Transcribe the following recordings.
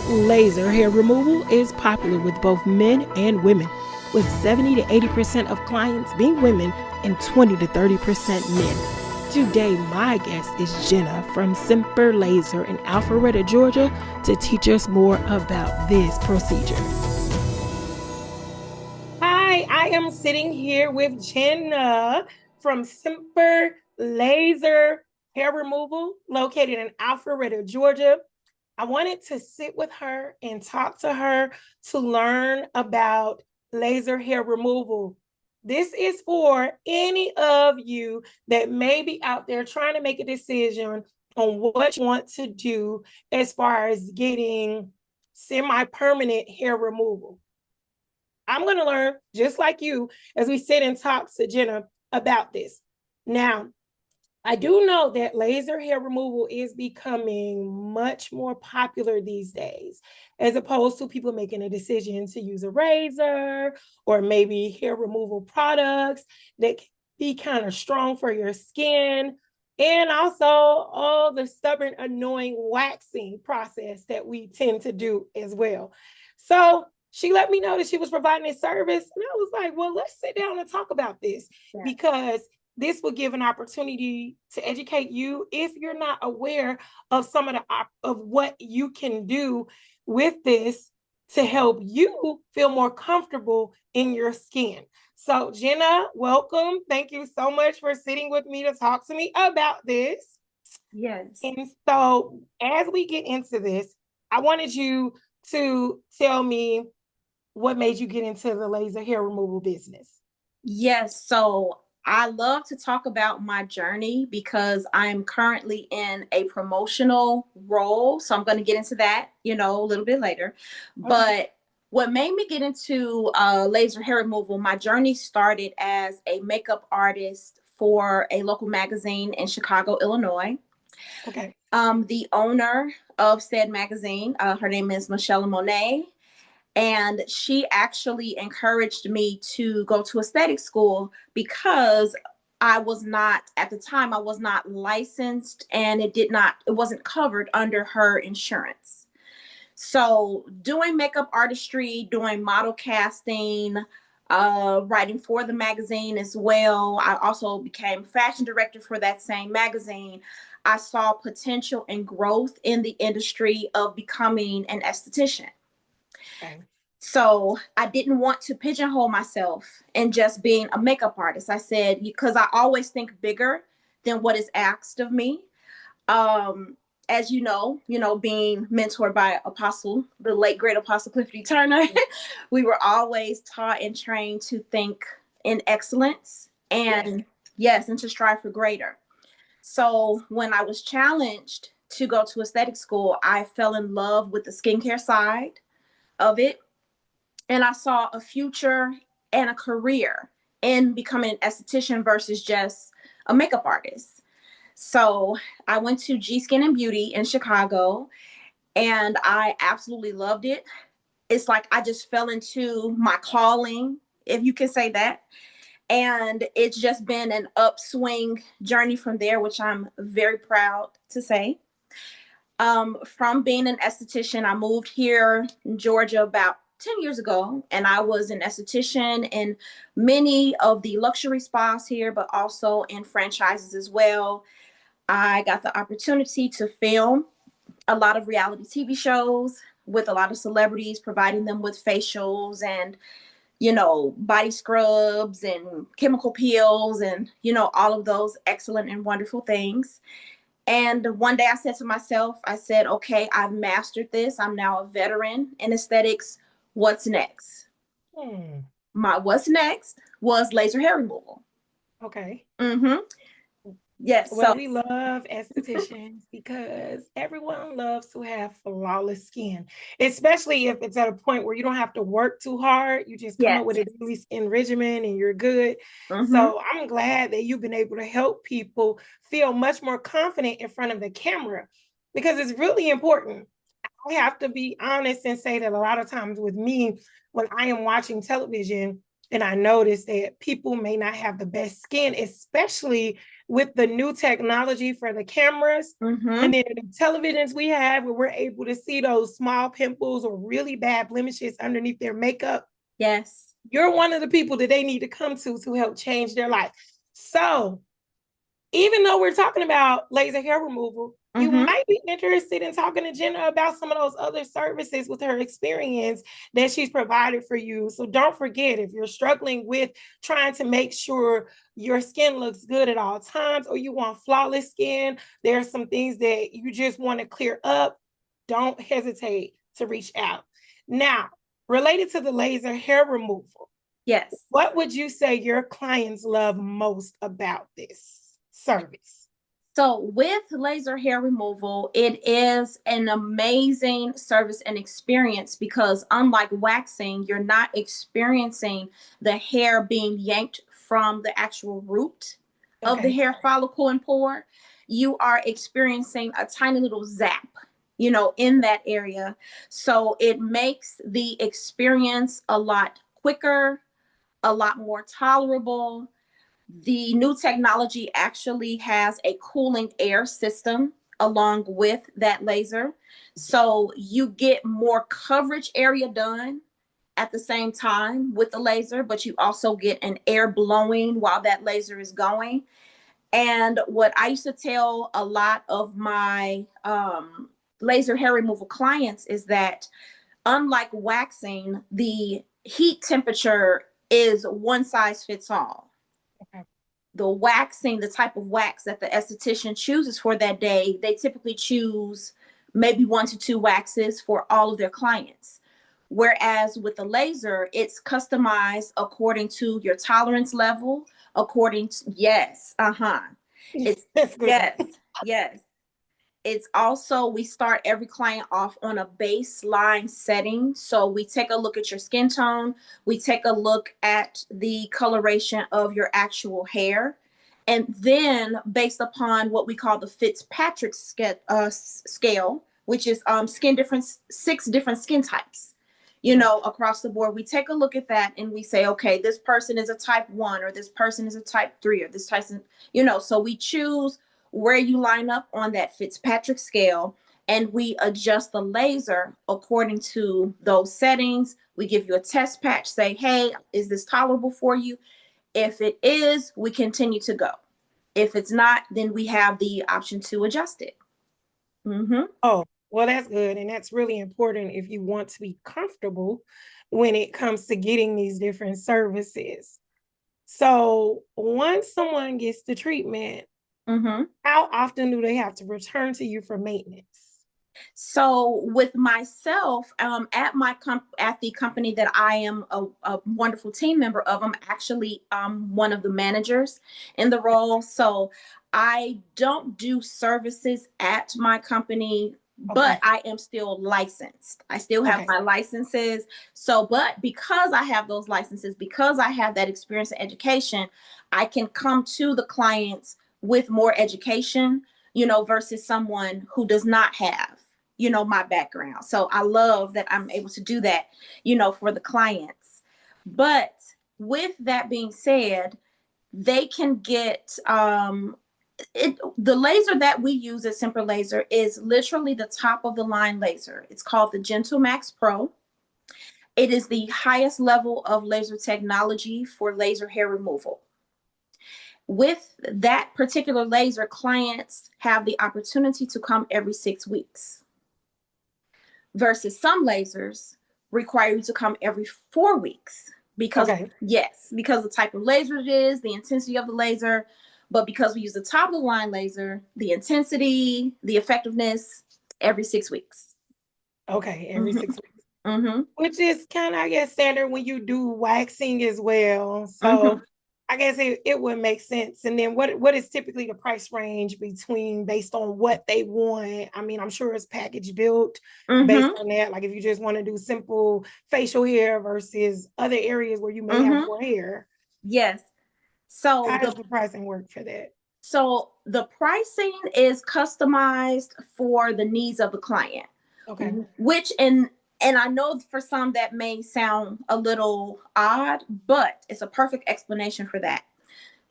Laser hair removal is popular with both men and women, with 70 to 80% of clients being women and 20 to 30% men. Today, my guest is Gena from Semper Laser in Alpharetta, Georgia, to teach us more about this procedure. Hi, I am sitting here with Gena from Semper Laser Hair Removal, located in Alpharetta, Georgia. I wanted to sit with her and talk to her to learn about laser hair removal. This is for any of you that may be out there trying to make a decision on what you want to do as far as getting semi-permanent hair removal. I'm going to learn, just like you, as we sit and talk to Gena about this. Now, I do know that laser hair removal is becoming much more popular these days, as opposed to people making a decision to use a razor or maybe hair removal products that can be kind of strong for your skin. And also all the stubborn, annoying waxing process that we tend to do as well. So she let me know that she was providing this service. And I was like, well, let's sit down and talk about this because this will give an opportunity to educate you if you're not aware of some of what you can do with this to help you feel more comfortable in your skin. So Gena, welcome. Thank you so much for sitting with me to talk to me about this. Yes. And so as we get into this, I wanted you to tell me what made you get into the laser hair removal business. Yes. So I love to talk about my journey because I'm currently in a promotional role. So I'm going to get into that, a little bit later. Okay. But what made me get into laser hair removal, my journey started as a makeup artist for a local magazine in Chicago, Illinois. Okay. The owner of said magazine, her name is Michelle Monet. And she actually encouraged me to go to aesthetic school because I was not, at the time, I was not licensed and it wasn't covered under her insurance. So doing makeup artistry, doing model casting, writing for the magazine as well. I also became fashion director for that same magazine. I saw potential and growth in the industry of becoming an esthetician. Okay. So I didn't want to pigeonhole myself in just being a makeup artist. I said, because I always think bigger than what is asked of me. As you know, being mentored by the late great Apostle Clifford Turner, we were always taught and trained to think in excellence and yes, and to strive for greater. So when I was challenged to go to aesthetic school, I fell in love with the skincare side of it. And I saw a future and a career in becoming an esthetician versus just a makeup artist. So I went to G Skin and Beauty in Chicago and I absolutely loved it. It's like I just fell into my calling, if you can say that. And it's just been an upswing journey from there, which I'm very proud to say. From being an esthetician, I moved here in Georgia about 10 years ago, and I was an esthetician in many of the luxury spas here, but also in franchises as well. I got the opportunity to film a lot of reality TV shows with a lot of celebrities, providing them with facials and, body scrubs and chemical peels and, all of those excellent and wonderful things. And one day I said to myself, okay, I've mastered this. I'm now a veteran in aesthetics. What's next? My what's next was laser hair removal. Okay. Mm-hmm. Yes. Well, we love estheticians because everyone loves to have flawless skin, especially if it's at a point where you don't have to work too hard. You just come up with a daily skin regimen and you're good. Mm-hmm. So I'm glad that you've been able to help people feel much more confident in front of the camera because it's really important. I have to be honest and say that a lot of times with me, when I am watching television, And I noticed that people may not have the best skin, especially with the new technology for the cameras and then the televisions we have where we're able to see those small pimples or really bad blemishes underneath their makeup. Yes. You're one of the people that they need to come to help change their life. So even though we're talking about laser hair removal, you might be interested in talking to Gena about some of those other services with her experience that she's provided for you. So don't forget, if you're struggling with trying to make sure your skin looks good at all times, or you want flawless skin, there are some things that you just want to clear up, don't hesitate to reach out. Now, related to the laser hair removal, yes, what would you say your clients love most about this service? So with laser hair removal, it is an amazing service and experience because unlike waxing, you're not experiencing the hair being yanked from the actual root of the hair follicle and pore. You are experiencing a tiny little zap, in that area. So it makes the experience a lot quicker, a lot more tolerable. The new technology actually has a cooling air system along with that laser. So you get more coverage area done at the same time with the laser, but you also get an air blowing while that laser is going. And what I used to tell a lot of my laser hair removal clients is that unlike waxing, the heat temperature is one size fits all. The waxing, the type of wax that the esthetician chooses for that day, they typically choose maybe 1 to 2 waxes for all of their clients. Whereas with the laser, it's customized according to your tolerance level, according to, yes, It's, yes, yes. It's also, we start every client off on a baseline setting. So we take a look at your skin tone. We take a look at the coloration of your actual hair. And then based upon what we call the Fitzpatrick scale, which is skin difference, 6 different skin types, across the board, we take a look at that and we say, okay, this person is a type 1 or this person is a type 3 or this type, so we choose where you line up on that Fitzpatrick scale, and we adjust the laser according to those settings. We give you a test patch, say, hey, is this tolerable for you? If it is, we continue to go. If it's not, then we have the option to adjust it. Oh, well, that's good. And that's really important if you want to be comfortable when it comes to getting these different services. So once someone gets the treatment, how often do they have to return to you for maintenance? So with myself, at the company that I am a wonderful team member of, I'm actually one of the managers in the role. So I don't do services at my company, but I am still licensed. I still have my licenses. So, but because I have those licenses, because I have that experience and education, I can come to the clients with more education, versus someone who does not have, my background. So I love that I'm able to do that, for the clients. But with that being said, they can get the laser that we use at Semper Laser is literally the top of the line laser. It's called the Gentle Max Pro. It is the highest level of laser technology for laser hair removal. With that particular laser, clients have the opportunity to come every 6 weeks. Versus some lasers require you to come every 4 weeks because because the type of laser it is, the intensity of the laser, but because we use the top of the line laser, the intensity, the effectiveness, every 6 weeks. Okay, every 6 weeks. Which is kind of, I guess, standard when you do waxing as well. So I guess it would make sense. And then what is typically the price range between based on what they want? I mean, I'm sure it's package built based on that. Like if you just want to do simple facial hair versus other areas where you may have more hair. Yes. So how does the pricing work for that? So the pricing is customized for the needs of the client. Okay. Which in And I know for some that may sound a little odd, but it's a perfect explanation for that.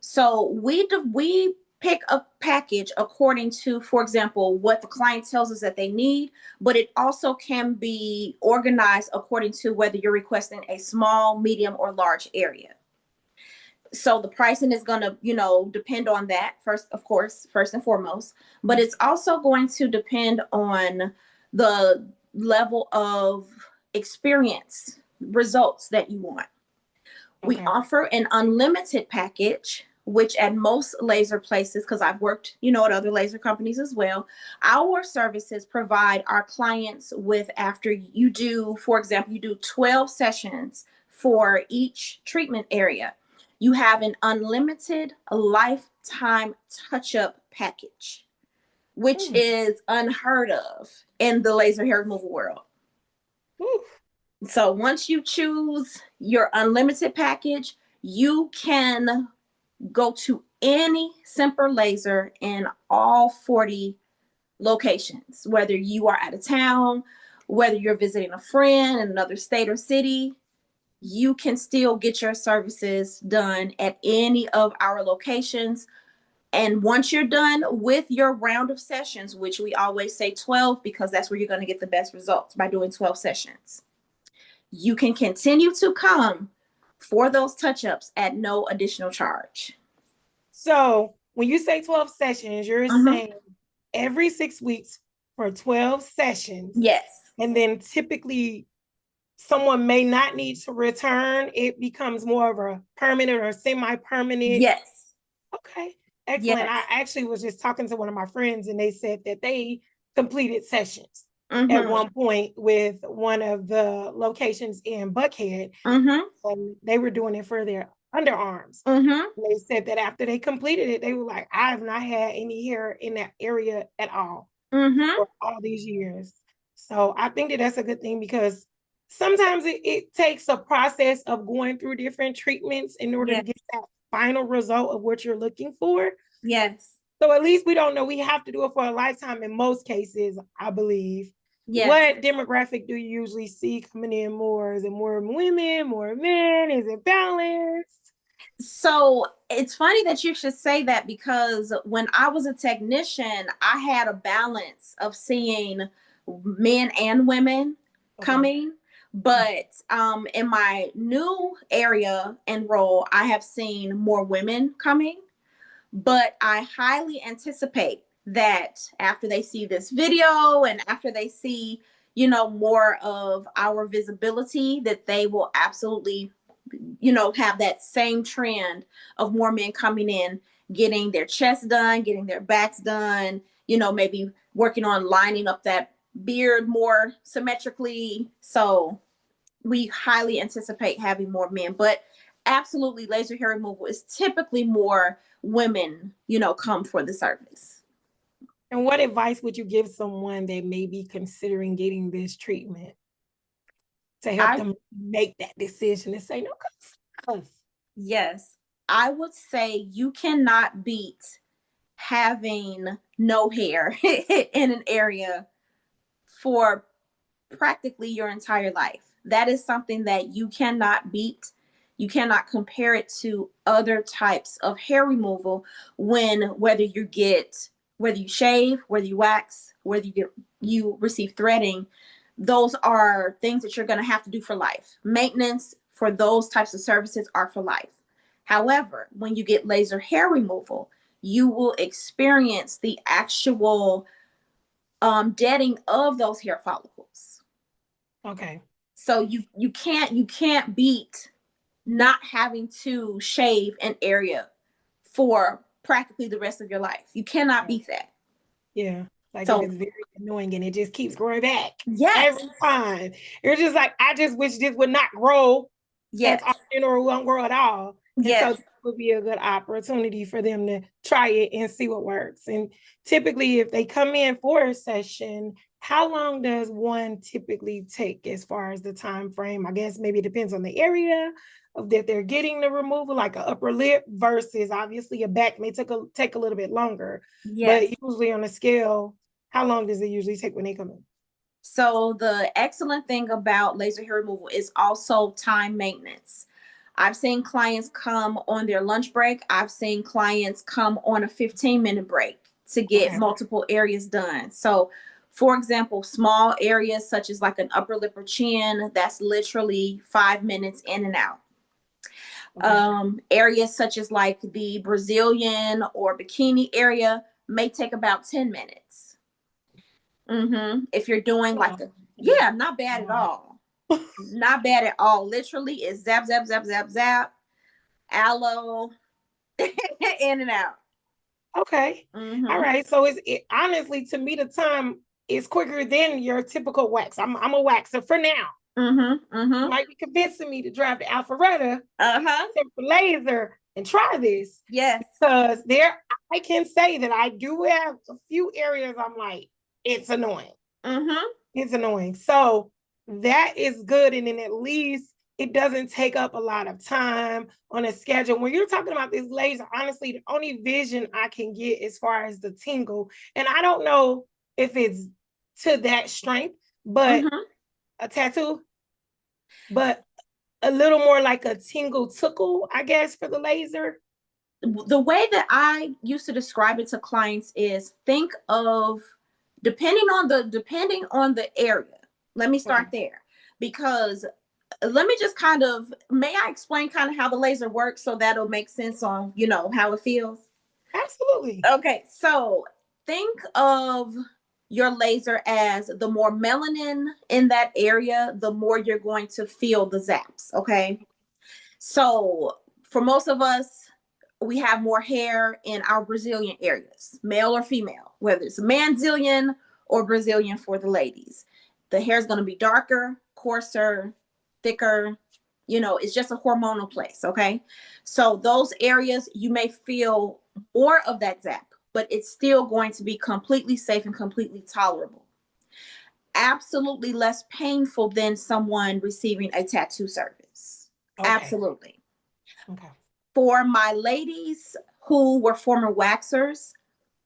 So we pick a package according to, for example, what the client tells us that they need, but it also can be organized according to whether you're requesting a small, medium, or large area. So the pricing is going to, depend on that first, of course, first and foremost, but it's also going to depend on the level of experience results that you want. We offer an unlimited package, which at most laser places, because I've worked, at other laser companies as well, our services provide our clients with, after you do, for example, you do 12 sessions for each treatment area, you have an unlimited lifetime touch-up package, which is unheard of in the laser hair removal world. So once you choose your unlimited package, you can go to any Semper laser in all 40 locations, whether you are out of town, whether you're visiting a friend in another state or city, you can still get your services done at any of our locations. And once you're done with your round of sessions, which we always say 12, because that's where you're going to get the best results, by doing 12 sessions, you can continue to come for those touch-ups at no additional charge. So when you say 12 sessions, you're saying every 6 weeks for 12 sessions. Yes. And then typically someone may not need to return. It becomes more of a permanent or semi-permanent. Yes. Okay. Excellent. Yes. I actually was just talking to one of my friends and they said that they completed sessions at one point with one of the locations in Buckhead. And they were doing it for their underarms. They said that after they completed it, they were like, I have not had any hair in that area at all for all these years. So I think that that's a good thing, because sometimes it takes a process of going through different treatments in order to get that final result of what you're looking for. Yes. So at least we don't know. We have to do it for a lifetime in most cases, I believe. Yes. What demographic do you usually see coming in more? Is it more women, more men? Is it balanced? So it's funny that you should say that, because when I was a technician, I had a balance of seeing men and women coming. But in my new area and role, I have seen more women coming. But I highly anticipate that after they see this video and after they see, more of our visibility, that they will absolutely, have that same trend of more men coming in, getting their chests done, getting their backs done, maybe working on lining up that beard more symmetrically. So we highly anticipate having more men, but absolutely laser hair removal is typically more women, come for the service. And what advice would you give someone that may be considering getting this treatment to help them make that decision and say, no? Yes, I would say you cannot beat having no hair in an area for practically your entire life. That is something that you cannot beat. You cannot compare it to other types of hair removal, whether you shave, whether you wax, whether you receive threading. Those are things that you're going to have to do for life. Maintenance for those types of services are for life. However, when you get laser hair removal, you will experience the actual deading of those hair follicles. Okay. So you can't beat not having to shave an area for practically the rest of your life. You cannot beat that. Yeah. Like, it's very annoying and it just keeps growing back. Yes. Every time. You're just like, I just wish this would not grow. Yes. Or won't grow at all. Yes. And so this would be a good opportunity for them to try it and see what works. And typically, if they come in for a session, how long does one typically take as far as the time frame? I guess maybe it depends on the area of that they're getting the removal, like an upper lip versus obviously a back may take a little bit longer. Yes. But usually on a scale, how long does it usually take when they come in? So the excellent thing about laser hair removal is also time maintenance. I've seen clients come on their lunch break. I've seen clients come on a 15-minute break to get Okay. multiple areas done. So, for example, small areas such as like an upper lip or chin, that's literally 5 minutes in and out. Okay. Areas such as like the Brazilian or bikini area may take about 10 minutes. If you're doing like a, yeah, not bad at all. Not bad at all. Literally, it's zap, zap, zap, zap, zap, aloe, in and out. Okay. All right. So honestly, to me, the time is quicker than your typical wax. I'm a waxer for now. You might be convincing me to drive to Alpharetta, Semper Laser, and try this. Yes. Because I can say that I do have a few areas I'm like, it's annoying. It's annoying. So that is good. And then at least it doesn't take up a lot of time on a schedule. When you're talking about this laser, honestly, the only vision I can get as far as the tingle, and I don't know if it's to that strength, but a tattoo, but a little more like a tingle tickle, I guess, for the laser. The way that I used to describe it to clients is think of depending on the area. Let me start there, because let me just may I explain kind of how the laser works so that'll make sense on, how it feels? Absolutely. Okay, so think of your laser as the more melanin in that area, the more you're going to feel the zaps, okay? So for most of us, we have more hair in our Brazilian areas, male or female, whether it's Manzilian or Brazilian for the ladies. The hair is going to be darker, coarser, thicker. It's just a hormonal place, okay? So those areas, you may feel more of that zap, but it's still going to be completely safe and completely tolerable. Absolutely less painful than someone receiving a tattoo service. Okay. Absolutely. Okay. For my ladies who were former waxers,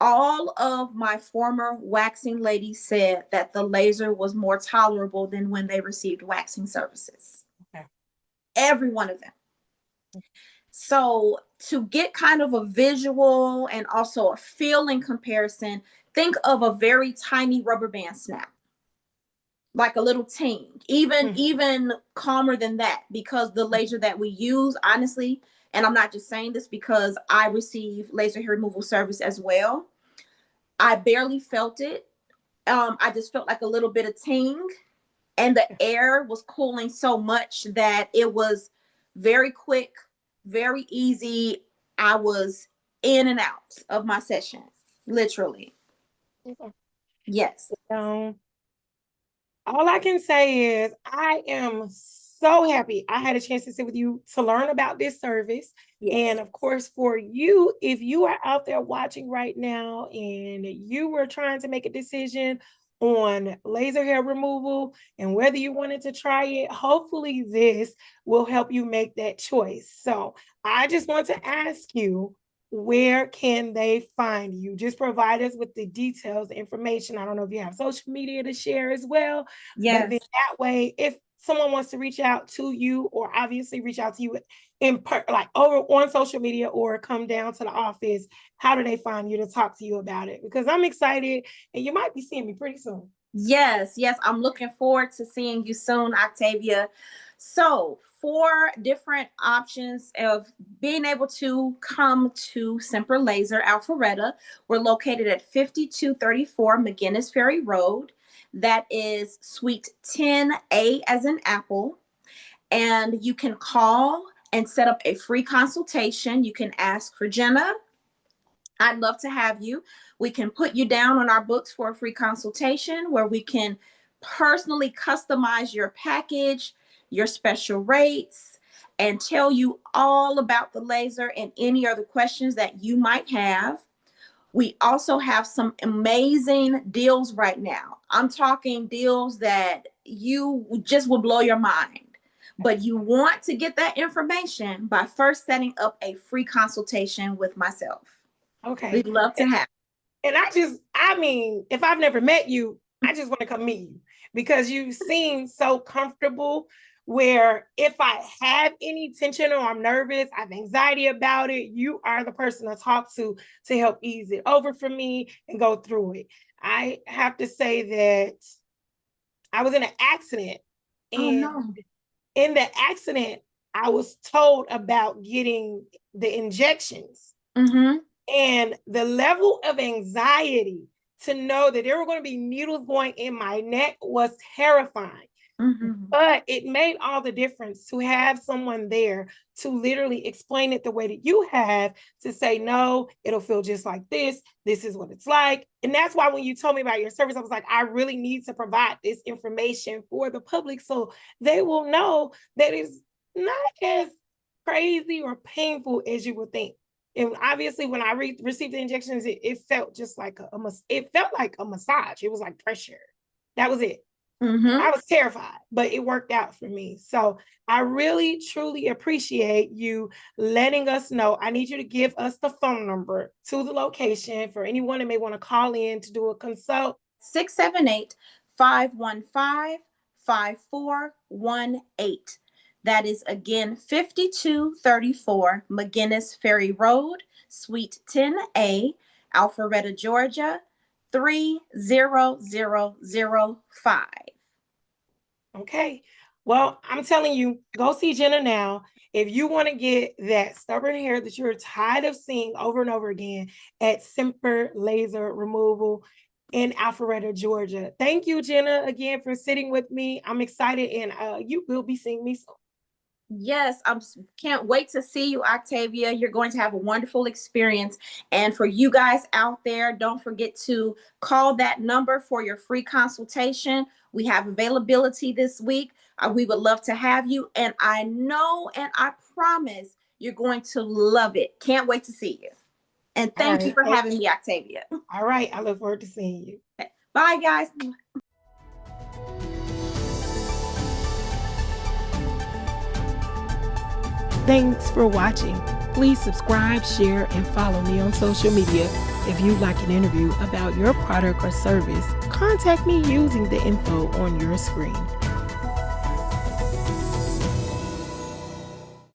all of my former waxing ladies said that the laser was more tolerable than when they received waxing services. Okay. Every one of them. So to get kind of a visual and also a feeling comparison, think of a very tiny rubber band snap, like a little ting, even calmer than that, because the laser that we use, honestly, and I'm not just saying this because I receive laser hair removal service as well, I barely felt it. I just felt like a little bit of ting, and the air was cooling so much that it was very quick, very easy. I was in and out of my session, literally. Yes. All I can say is I am so happy I had a chance to sit with you to learn about this service. Yes. And of course, for you, if you are out there watching right now and you were trying to make a decision on laser hair removal and whether you wanted to try it, hopefully this will help you make that choice. So I just want to ask you, where can they find you? Just provide us with the details, the information. I don't know if you have social media to share as well. Yes. But then that way, if someone wants to reach out to you, or obviously reach out to you like over on social media or come down to the office, how do they find you to talk to you about it? Because I'm excited and you might be seeing me pretty soon. Yes, I'm looking forward to seeing you soon, Octavia. So 4 different options of being able to come to Semper Laser Alpharetta. We're located at 5234 McGinnis Ferry Road. That is Suite 10A as in Apple. And you can call and set up a free consultation. You can ask for Gena. I'd love to have you. We can put you down on our books for a free consultation where we can personally customize your package, your special rates, and tell you all about the laser and any other questions that you might have. We also have some amazing deals right now. I'm talking deals that you just will blow your mind. But you want to get that information by first setting up a free consultation with myself. Okay. We'd love to have. And if I've never met you, I just want to come meet you because you seem so comfortable where if I have any tension or I'm nervous, I have anxiety about it, you are the person to talk to help ease it over for me and go through it. I have to say that I was in an accident, and in the accident, I was told about getting the injections. And the level of anxiety to know that there were going to be needles going in my neck was terrifying. But it made all the difference to have someone there to literally explain it the way that you have, to say, no, it'll feel just like this. This is what it's like. And that's why when you told me about your service, I was like, I really need to provide this information for the public so they will know that it's not as crazy or painful as you would think. And obviously, when I received the injections, it felt just like it felt like a massage. It was like pressure. That was it. I was terrified, but it worked out for me. So I really, truly appreciate you letting us know. I need you to give us the phone number to the location for anyone that may want to call in to do a consult. 678-515-5418. That is again 5234 McGinnis Ferry Road, Suite 10A, Alpharetta, Georgia, 30005. Okay. Well, I'm telling you, go see Gena now. If you want to get that stubborn hair that you're tired of seeing over and over again at Semper Laser Removal in Alpharetta, Georgia. Thank you, Gena, again for sitting with me. I'm excited, and you will be seeing me soon. Yes, I can't wait to see you, Octavia. You're going to have a wonderful experience. And for you guys out there, don't forget to call that number for your free consultation. We have availability this week. We would love to have you. And I know and I promise you're going to love it. Can't wait to see you. And thank you for having me, Octavia. All right. I look forward to seeing you. Bye, guys. Thanks for watching. Please subscribe, share, and follow me on social media. If you'd like an interview about your product or service, contact me using the info on your screen.